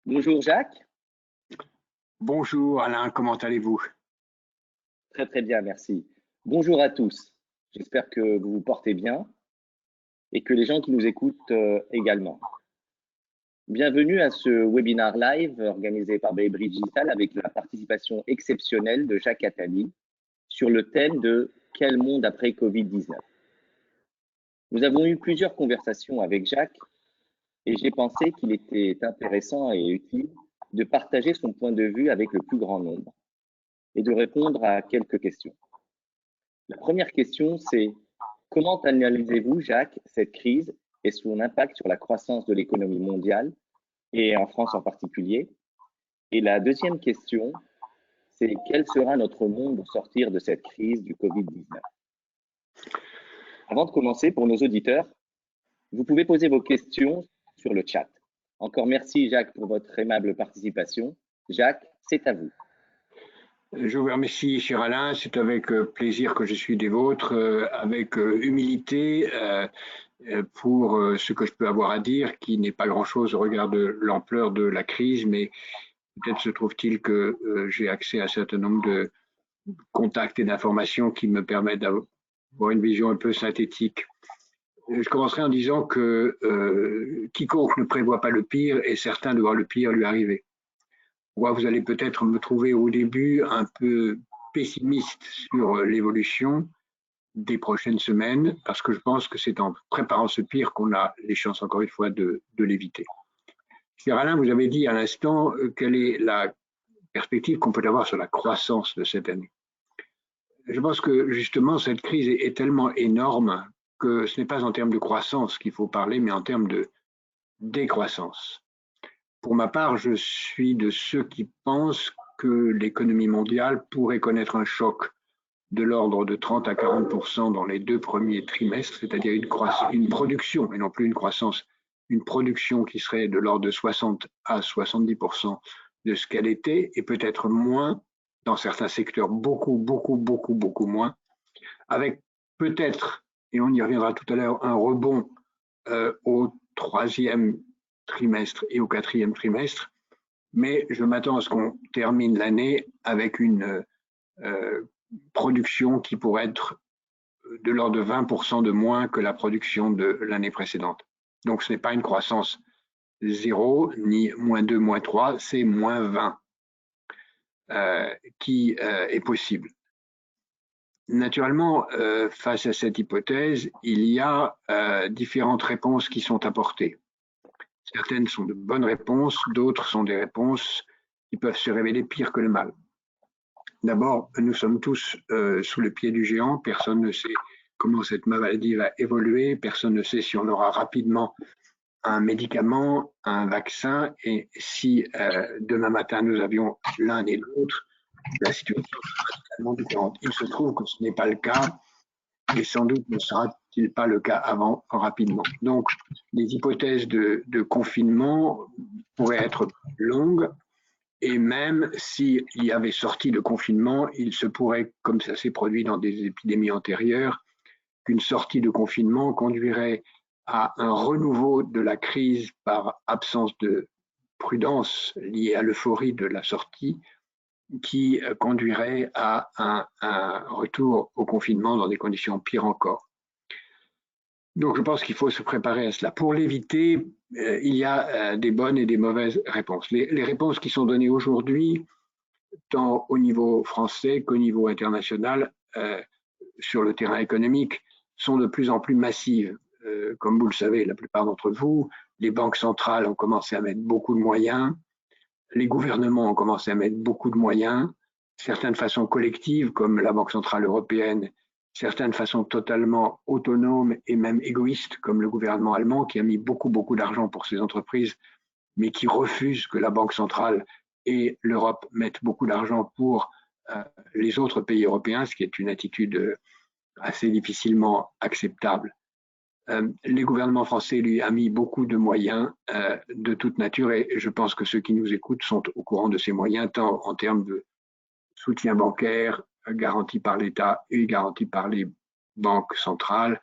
Bonjour Jacques, Bonjour Alain, comment allez-vous? très très bien, merci. Bonjour à tous, j'espère que vous vous portez bien et que les gens qui nous écoutent également. Bienvenue à ce webinaire live organisé par Baybridge Digital avec la participation exceptionnelle de Jacques Attali sur le thème de Quel monde après Covid-19. Nous avons eu plusieurs conversations avec Jacques et j'ai pensé qu'il était intéressant et utile de partager son point de vue avec le plus grand nombre et de répondre à quelques questions. La première question, c'est comment analysez-vous, Jacques, cette crise et son impact sur la croissance de l'économie mondiale et en France en particulier? Et la deuxième question, c'est quel sera notre monde au sortir de cette crise du Covid-19? Avant de commencer, pour nos auditeurs, vous pouvez poser vos questions sur le chat. Encore merci, Jacques, pour votre aimable participation. Jacques, c'est à vous. Je vous remercie, cher Alain. C'est avec plaisir que je suis des vôtres, avec humilité pour ce que je peux avoir à dire, qui n'est pas grand-chose au regard de l'ampleur de la crise, mais peut-être se trouve-t-il que j'ai accès à un certain nombre de contacts et d'informations qui me permettent d'avoir une vision un peu synthétique. Je commencerai en disant que quiconque ne prévoit pas le pire est certain de voir le pire lui arriver. Vous allez peut-être me trouver au début un peu pessimiste sur l'évolution des prochaines semaines, parce que je pense que c'est en préparant ce pire qu'on a les chances, encore une fois, de l'éviter. Cher Alain, vous avez dit à l'instant quelle est la perspective qu'on peut avoir sur la croissance de cette année. Je pense que justement, cette crise est tellement énorme que ce n'est pas en termes de croissance qu'il faut parler, mais en termes de décroissance. Pour ma part, je suis de ceux qui pensent que l'économie mondiale pourrait connaître un choc de l'ordre de 30 à 40% dans les 2 premiers trimestres, c'est-à-dire une production, et non plus une croissance, une production qui serait de l'ordre de 60 à 70% de ce qu'elle était, et peut-être moins dans certains secteurs, beaucoup moins, avec peut-être, et on y reviendra tout à l'heure, un rebond au 3e trimestre et au 4e trimestre, mais je m'attends à ce qu'on termine l'année avec une production qui pourrait être de l'ordre de 20% de moins que la production de l'année précédente. Donc ce n'est pas une croissance 0, ni -2, -3, c'est -20 qui est possible. Naturellement, face à cette hypothèse, il y a différentes réponses qui sont apportées. Certaines sont de bonnes réponses, d'autres sont des réponses qui peuvent se révéler pires que le mal. D'abord, nous sommes tous sous le pied du géant. Personne ne sait comment cette maladie va évoluer. Personne ne sait si on aura rapidement un médicament, un vaccin. Et si demain matin, nous avions l'un et l'autre, la situation sera totalement différente. Il se trouve que ce n'est pas le cas et sans doute ne sera-t-il pas le cas avant rapidement. Donc, les hypothèses de confinement pourraient être longues. Et même s'il y avait sorti de confinement, il se pourrait, comme ça s'est produit dans des épidémies antérieures, qu'une sortie de confinement conduirait à un renouveau de la crise par absence de prudence liée à l'euphorie de la sortie, qui conduirait à un retour au confinement dans des conditions pires encore. Donc je pense qu'il faut se préparer à cela. Pour l'éviter, il y a des bonnes et des mauvaises réponses. Les réponses qui sont données aujourd'hui, tant au niveau français qu'au niveau international, sur le terrain économique, sont de plus en plus massives. Comme vous le savez, la plupart d'entre vous, les banques centrales ont commencé à mettre beaucoup de moyens, les gouvernements ont commencé à mettre beaucoup de moyens, certaines façons collectives, comme la Banque centrale européenne, certaines façons totalement autonomes et même égoïstes, comme le gouvernement allemand, qui a mis beaucoup d'argent pour ses entreprises, mais qui refuse que la Banque centrale et l'Europe mettent beaucoup d'argent pour les autres pays européens, ce qui est une attitude assez difficilement acceptable. Les gouvernements français, lui, a mis beaucoup de moyens de toute nature et je pense que ceux qui nous écoutent sont au courant de ces moyens, tant en termes de soutien bancaire garanti par l'État et garanti par les banques centrales,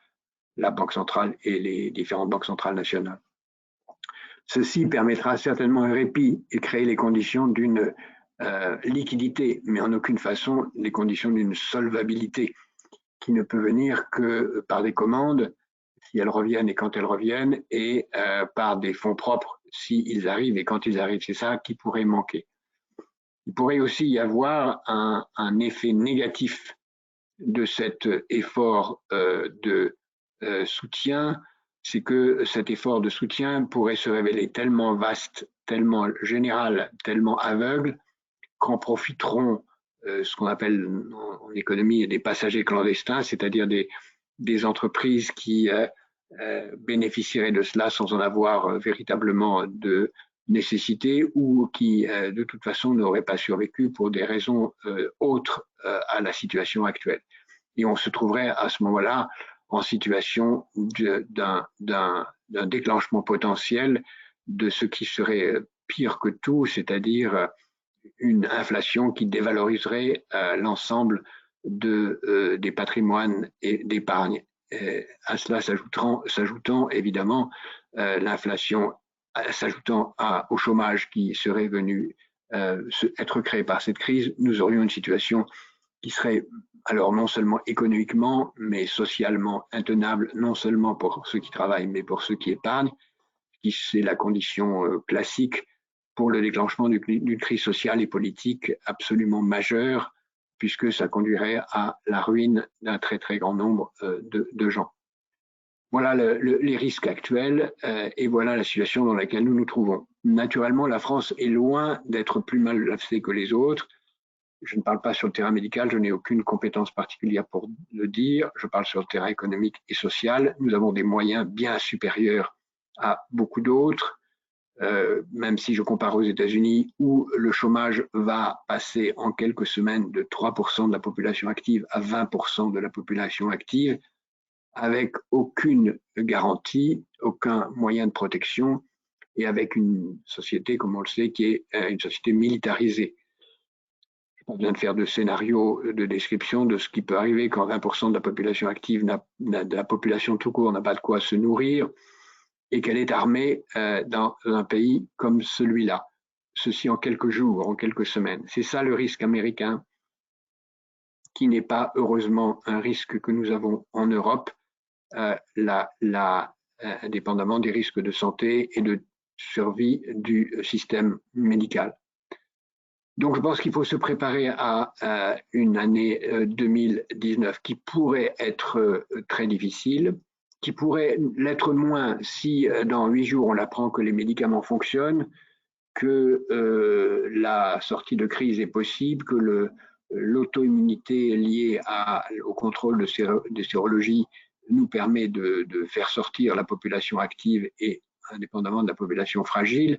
la Banque centrale et les différentes banques centrales nationales. Ceci permettra certainement un répit et créer les conditions d'une liquidité, mais en aucune façon les conditions d'une solvabilité qui ne peut venir que par des commandes, si elles reviennent et quand elles reviennent, et par des fonds propres s'ils arrivent et quand ils arrivent. C'est ça qui pourrait manquer. Il pourrait aussi y avoir un effet négatif de cet effort de soutien, c'est que cet effort de soutien pourrait se révéler tellement vaste, tellement général, tellement aveugle, qu'en profiteront ce qu'on appelle en économie des passagers clandestins, c'est-à-dire des entreprises qui bénéficieraient de cela sans en avoir véritablement de nécessité ou qui de toute façon n'auraient pas survécu pour des raisons autres à la situation actuelle. Et on se trouverait à ce moment-là en situation d'un déclenchement potentiel de ce qui serait pire que tout, c'est-à-dire une inflation qui dévaloriserait l'ensemble des patrimoines et d'épargne. À cela s'ajoutant évidemment l'inflation, s'ajoutant au chômage qui serait venu être créé par cette crise, nous aurions une situation qui serait alors non seulement économiquement, mais socialement intenable, non seulement pour ceux qui travaillent, mais pour ceux qui épargnent, qui c'est la condition classique pour le déclenchement d'une crise sociale et politique absolument majeure, puisque ça conduirait à la ruine d'un très très grand nombre de gens. Voilà les risques actuels et voilà la situation dans laquelle nous nous trouvons. Naturellement, la France est loin d'être plus mal placée que les autres. Je ne parle pas sur le terrain médical, je n'ai aucune compétence particulière pour le dire. Je parle sur le terrain économique et social. Nous avons des moyens bien supérieurs à beaucoup d'autres, même si je compare aux États-Unis où le chômage va passer en quelques semaines de 3% de la population active à 20% de la population active, avec aucune garantie, aucun moyen de protection et avec une société, comme on le sait, qui est une société militarisée. On vient de faire de scénarios de description de ce qui peut arriver quand 20% de la population active, de la population tout court, n'a pas de quoi se nourrir et qu'elle est armée dans un pays comme celui-là. Ceci en quelques jours, en quelques semaines. C'est ça le risque américain, qui n'est pas heureusement un risque que nous avons en Europe, indépendamment des risques de santé et de survie du système médical. Donc, je pense qu'il faut se préparer à une année 2019 qui pourrait être très difficile, qui pourrait l'être moins si dans 8 jours on apprend que les médicaments fonctionnent, que la sortie de crise est possible, que l'auto-immunité liée au contrôle de sérologie nous permet de faire sortir la population active et indépendamment de la population fragile,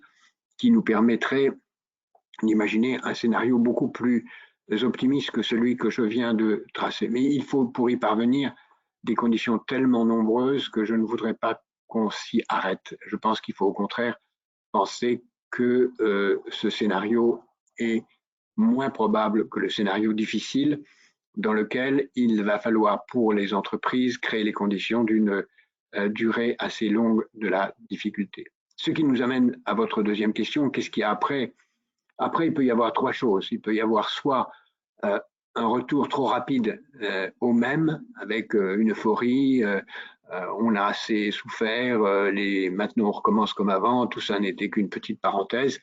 qui nous permettrait d'imaginer un scénario beaucoup plus optimiste que celui que je viens de tracer. Mais il faut, pour y parvenir, des conditions tellement nombreuses que je ne voudrais pas qu'on s'y arrête. Je pense qu'il faut au contraire penser que ce scénario est moins probable que le scénario difficile dans lequel il va falloir pour les entreprises créer les conditions d'une durée assez longue de la difficulté. Ce qui nous amène à votre deuxième question, qu'est-ce qu'il y a après ? Après, il peut y avoir trois choses. Il peut y avoir soit un retour trop rapide au même, avec une euphorie, on a assez souffert, maintenant on recommence comme avant, tout ça n'était qu'une petite parenthèse.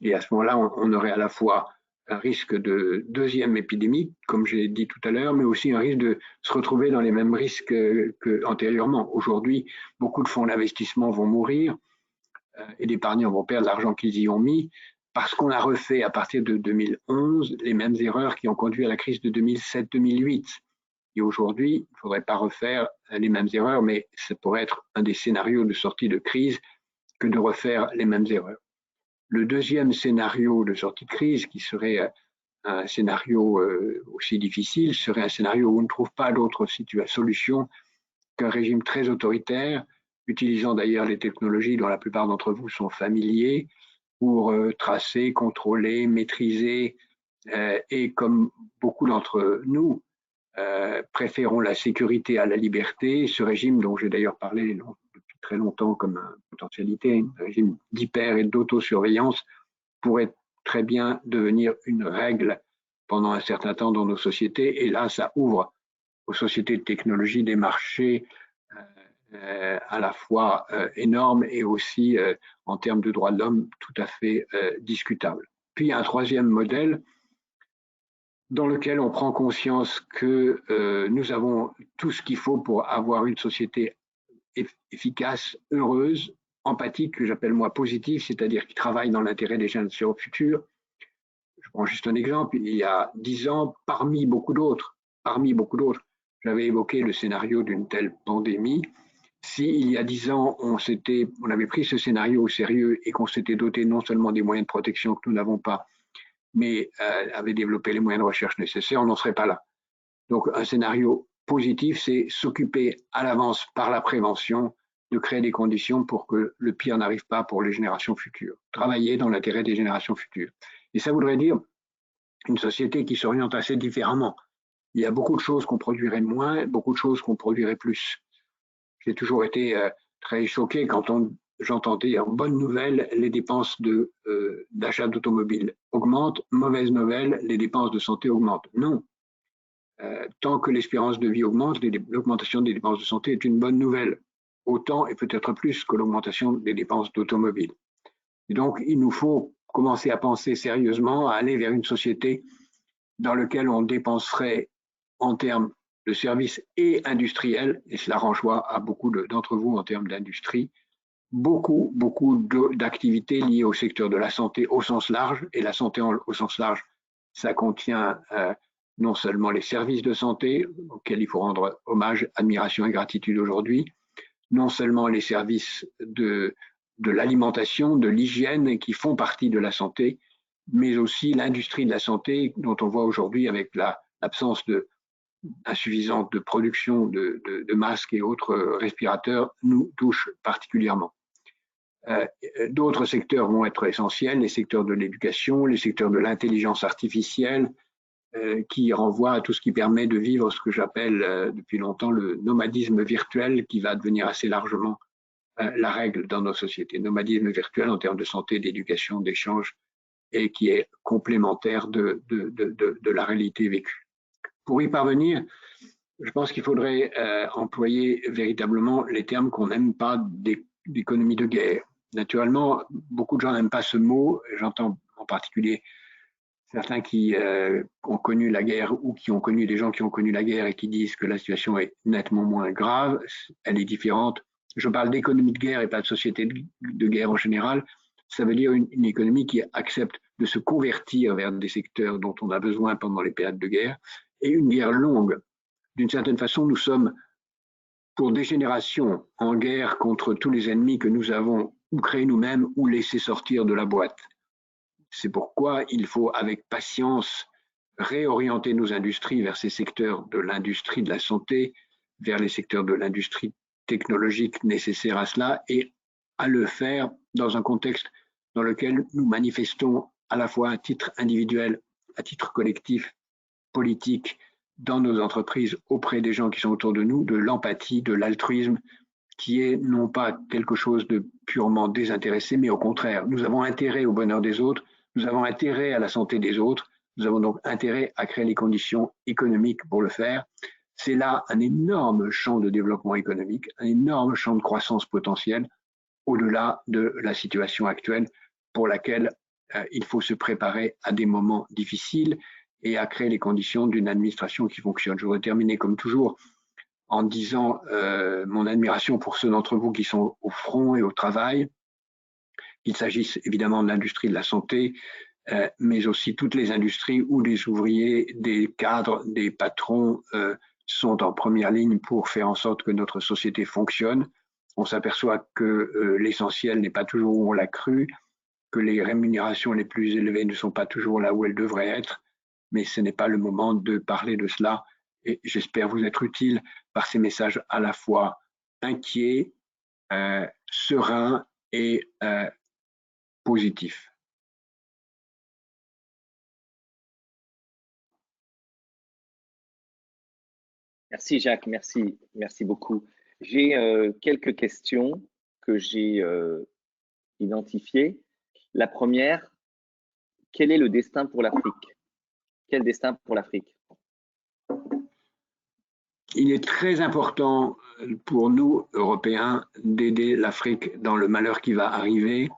Et à ce moment-là, on aurait à la fois un risque de deuxième épidémie, comme j'ai dit tout à l'heure, mais aussi un risque de se retrouver dans les mêmes risques qu'antérieurement. Aujourd'hui, beaucoup de fonds d'investissement vont mourir et d'épargnants vont perdre l'argent qu'ils y ont mis parce qu'on a refait à partir de 2011 les mêmes erreurs qui ont conduit à la crise de 2007-2008. Et aujourd'hui, il ne faudrait pas refaire les mêmes erreurs, mais ça pourrait être un des scénarios de sortie de crise que de refaire les mêmes erreurs. Le deuxième scénario de sortie de crise, qui serait un scénario aussi difficile, serait un scénario où on ne trouve pas d'autre solution qu'un régime très autoritaire, utilisant d'ailleurs les technologies dont la plupart d'entre vous sont familiers, pour tracer, contrôler, maîtriser, et comme beaucoup d'entre nous préférons la sécurité à la liberté, ce régime dont j'ai d'ailleurs parlé depuis très longtemps comme potentialité, un régime d'hyper et d'autosurveillance pourrait très bien devenir une règle pendant un certain temps dans nos sociétés. Et là, ça ouvre aux sociétés de technologie des marchés à la fois énormes et aussi en termes de droits de l'homme tout à fait discutables. Puis un troisième modèle dans lequel on prend conscience que nous avons tout ce qu'il faut pour avoir une société efficace, heureuse, empathique, que j'appelle moi positive, c'est-à-dire qui travaille dans l'intérêt des générations futures. Je prends juste un exemple. Il y a 10 ans, parmi beaucoup d'autres, j'avais évoqué le scénario d'une telle pandémie. Si il y a 10 ans, on avait pris ce scénario au sérieux et qu'on s'était doté non seulement des moyens de protection que nous n'avons pas, mais avait développé les moyens de recherche nécessaires, on n'en serait pas là. Donc un scénario positif, c'est s'occuper à l'avance par la prévention de créer des conditions pour que le pire n'arrive pas pour les générations futures. Travailler dans l'intérêt des générations futures. Et ça voudrait dire une société qui s'oriente assez différemment. Il y a beaucoup de choses qu'on produirait moins, beaucoup de choses qu'on produirait plus. J'ai toujours été très choqué quand j'entendais en bonne nouvelle les dépenses d'achat d'automobiles augmentent, mauvaise nouvelle, les dépenses de santé augmentent. Non. Tant que l'espérance de vie augmente, l'augmentation des dépenses de santé est une bonne nouvelle, autant et peut-être plus que l'augmentation des dépenses d'automobile. Et donc, il nous faut commencer à penser sérieusement à aller vers une société dans laquelle on dépenserait en termes de services et industriels, et cela renvoie à beaucoup d'entre vous en termes d'industrie, beaucoup d'activités liées au secteur de la santé au sens large, et la santé au sens large, ça contient non seulement les services de santé, auxquels il faut rendre hommage, admiration et gratitude aujourd'hui, non seulement les services de l'alimentation, de l'hygiène qui font partie de la santé, mais aussi l'industrie de la santé dont on voit aujourd'hui avec l'absence insuffisante de production de masques et autres respirateurs nous touche particulièrement. D'autres secteurs vont être essentiels, les secteurs de l'éducation, les secteurs de l'intelligence artificielle, qui renvoient à tout ce qui permet de vivre ce que j'appelle depuis longtemps le nomadisme virtuel, qui va devenir assez largement la règle dans nos sociétés. Nomadisme virtuel en termes de santé, d'éducation, d'échange, et qui est complémentaire de la réalité vécue. Pour y parvenir, je pense qu'il faudrait employer véritablement les termes qu'on n'aime pas d'économie de guerre. Naturellement, beaucoup de gens n'aiment pas ce mot. J'entends en particulier certains qui ont connu la guerre ou qui ont connu des gens qui ont connu la guerre et qui disent que la situation est nettement moins grave. Elle est différente. Je parle d'économie de guerre et pas de société de guerre en général. Ça veut dire une économie qui accepte de se convertir vers des secteurs dont on a besoin pendant les périodes de guerre, et une guerre longue. D'une certaine façon, nous sommes pour des générations en guerre contre tous les ennemis que nous avons ou créés nous-mêmes ou laissés sortir de la boîte. C'est pourquoi il faut, avec patience, réorienter nos industries vers ces secteurs de l'industrie de la santé, vers les secteurs de l'industrie technologique nécessaires à cela, et à le faire dans un contexte dans lequel nous manifestons à la fois à titre individuel, à titre collectif, politique, dans nos entreprises, auprès des gens qui sont autour de nous, de l'empathie, de l'altruisme, qui est non pas quelque chose de purement désintéressé, mais au contraire, nous avons intérêt au bonheur des autres, nous avons intérêt à la santé des autres, nous avons donc intérêt à créer les conditions économiques pour le faire. C'est là un énorme champ de développement économique, un énorme champ de croissance potentielle, au-delà de la situation actuelle pour laquelle il faut se préparer à des moments difficiles et à créer les conditions d'une administration qui fonctionne. Je voudrais terminer comme toujours en disant mon admiration pour ceux d'entre vous qui sont au front et au travail, qu'il s'agisse évidemment de l'industrie de la santé, mais aussi toutes les industries où des ouvriers, des cadres, des patrons sont en première ligne pour faire en sorte que notre société fonctionne. On s'aperçoit que l'essentiel n'est pas toujours où on l'a cru, que les rémunérations les plus élevées ne sont pas toujours là où elles devraient être, mais ce n'est pas le moment de parler de cela. Et j'espère vous être utile par ces messages à la fois inquiets, sereins et positifs. Merci Jacques, merci beaucoup. J'ai quelques questions que j'ai identifiées. La première, quel est le destin pour l'Afrique? Quel destin pour l'Afrique? Il est très important pour nous, Européens, d'aider l'Afrique dans le malheur qui va arriver,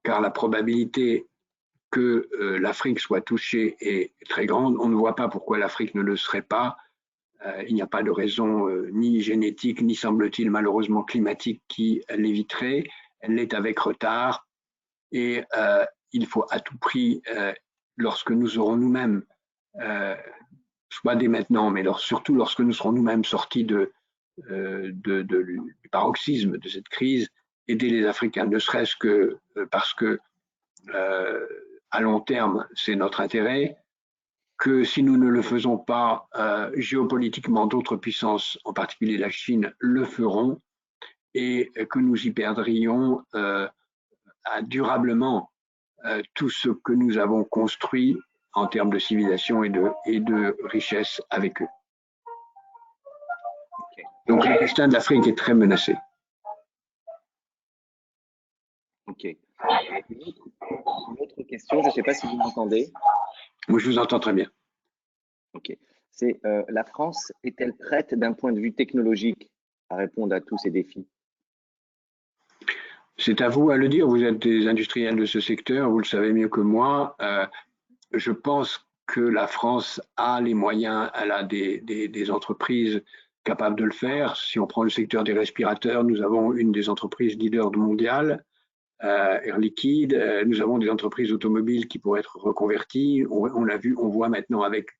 car la probabilité que l'Afrique soit touchée est très grande. On ne voit pas pourquoi l'Afrique ne le serait pas. Il n'y a pas de raison ni génétique, ni semble-t-il malheureusement climatique qui l'éviterait. Elle l'est avec retard et il faut à tout prix, lorsque nous aurons nous-mêmes, soit dès maintenant, mais surtout lorsque nous serons nous-mêmes sortis du paroxysme de cette crise, aider les Africains, ne serait-ce que parce que à long terme, c'est notre intérêt, que si nous ne le faisons pas, géopolitiquement, d'autres puissances, en particulier la Chine, le feront, et que nous y perdrions durablement tout ce que nous avons construit en termes de civilisation et de richesse avec eux. Okay. Donc le destin de l'Afrique est très menacé. Ok. Une autre question, je ne sais pas si vous m'entendez. Moi, je vous entends très bien. Ok. C'est la France est-elle prête d'un point de vue technologique à répondre à tous ces défis? C'est à vous à le dire, vous êtes des industriels de ce secteur, vous le savez mieux que moi. Je pense que la France a les moyens, elle a des entreprises capables de le faire. Si on prend le secteur des respirateurs, nous avons une des entreprises leaders mondiales, Air Liquide. Nous avons des entreprises automobiles qui pourraient être reconverties. On l'a vu, on voit maintenant avec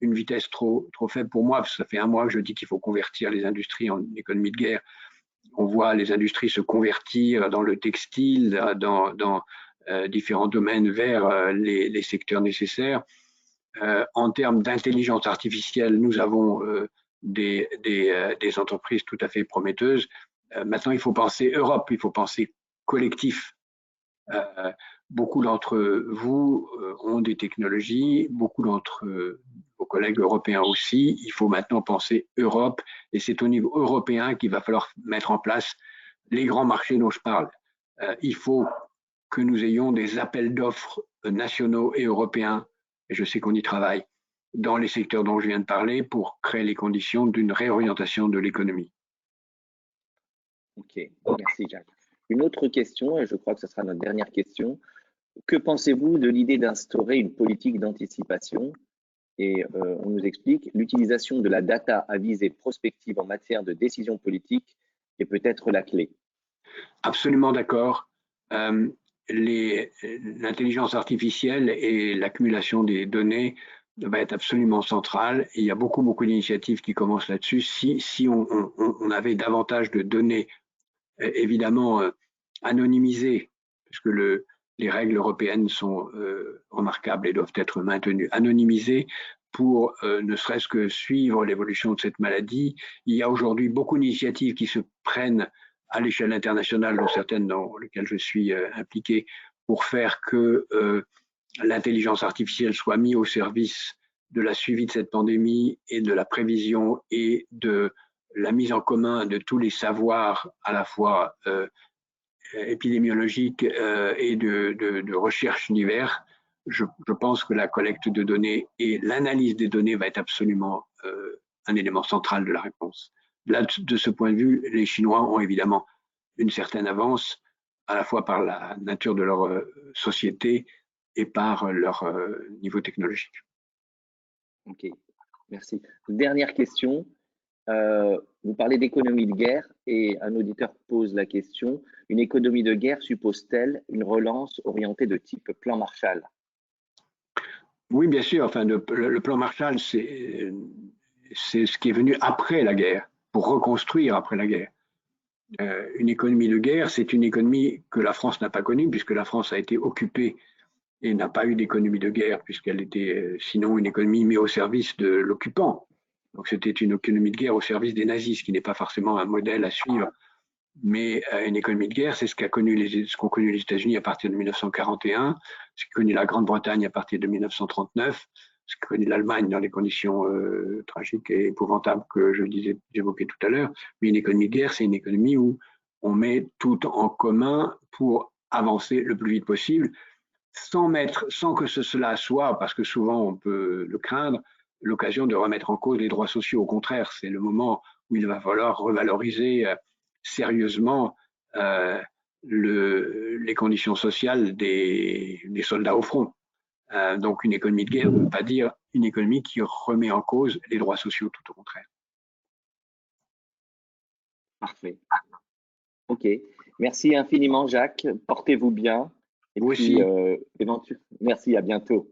une vitesse trop faible pour moi, parce que ça fait un mois que je dis qu'il faut convertir les industries en économie de guerre. On voit les industries se convertir dans le textile, dans différents domaines vers les secteurs nécessaires. En termes d'intelligence artificielle, nous avons des entreprises tout à fait prometteuses. Maintenant, il faut penser Europe, il faut penser collectif. Beaucoup d'entre vous ont des technologies, beaucoup d'entre vos collègues européens aussi. Il faut maintenant penser Europe et c'est au niveau européen qu'il va falloir mettre en place les grands marchés dont je parle. Il faut que nous ayons des appels d'offres nationaux et européens, et je sais qu'on y travaille, dans les secteurs dont je viens de parler pour créer les conditions d'une réorientation de l'économie. Ok, merci Jacques. Une autre question, et je crois que ce sera notre dernière question. Que pensez-vous de l'idée d'instaurer une politique d'anticipation? Et on nous explique, l'utilisation de la data à visée prospective en matière de décision politique est peut-être la clé. Absolument d'accord. L'intelligence artificielle et l'accumulation des données va être absolument centrale. Et il y a beaucoup d'initiatives qui commencent là-dessus. Si on avait davantage de données, évidemment anonymisées, puisque les règles européennes sont remarquables et doivent être maintenues, anonymisées pour ne serait-ce que suivre l'évolution de cette maladie. Il y a aujourd'hui beaucoup d'initiatives qui se prennent à l'échelle internationale, dont certaines dans lesquelles je suis impliqué, pour faire que l'intelligence artificielle soit mise au service de la suivi de cette pandémie et de la prévision et de la mise en commun de tous les savoirs à la fois épidémiologiques et de recherche divers. Je pense que la collecte de données et l'analyse des données va être absolument un élément central de la réponse. Là, de ce point de vue, les Chinois ont évidemment une certaine avance, à la fois par la nature de leur société et par leur niveau technologique. Ok, merci. Dernière question. Vous parlez d'économie de guerre et un auditeur pose la question, une économie de guerre suppose-t-elle une relance orientée de type plan Marshall? Oui, bien sûr. Enfin, le plan Marshall, c'est ce qui est venu après la guerre, pour reconstruire après la guerre. Une économie de guerre, c'est une économie que la France n'a pas connue, puisque la France a été occupée et n'a pas eu d'économie de guerre, puisqu'elle était sinon une économie mise au service de l'occupant. Donc c'était une économie de guerre au service des nazis, ce qui n'est pas forcément un modèle à suivre. Mais une économie de guerre, c'est ce qu'ont connu les États-Unis à partir de 1941, ce qu'a connu la Grande-Bretagne à partir de 1939, ce qu'a connu l'Allemagne dans les conditions tragiques et épouvantables que j'évoquais tout à l'heure. Mais une économie de guerre, c'est une économie où on met tout en commun pour avancer le plus vite possible, sans que cela soit, parce que souvent on peut le craindre, l'occasion de remettre en cause les droits sociaux. Au contraire, c'est le moment où il va falloir revaloriser sérieusement les conditions sociales des soldats au front. Donc une économie de guerre ne veut pas dire une économie qui remet en cause les droits sociaux, tout au contraire. Parfait. OK. Merci infiniment, Jacques. Portez-vous bien. Et Vous puis, aussi. merci, à bientôt.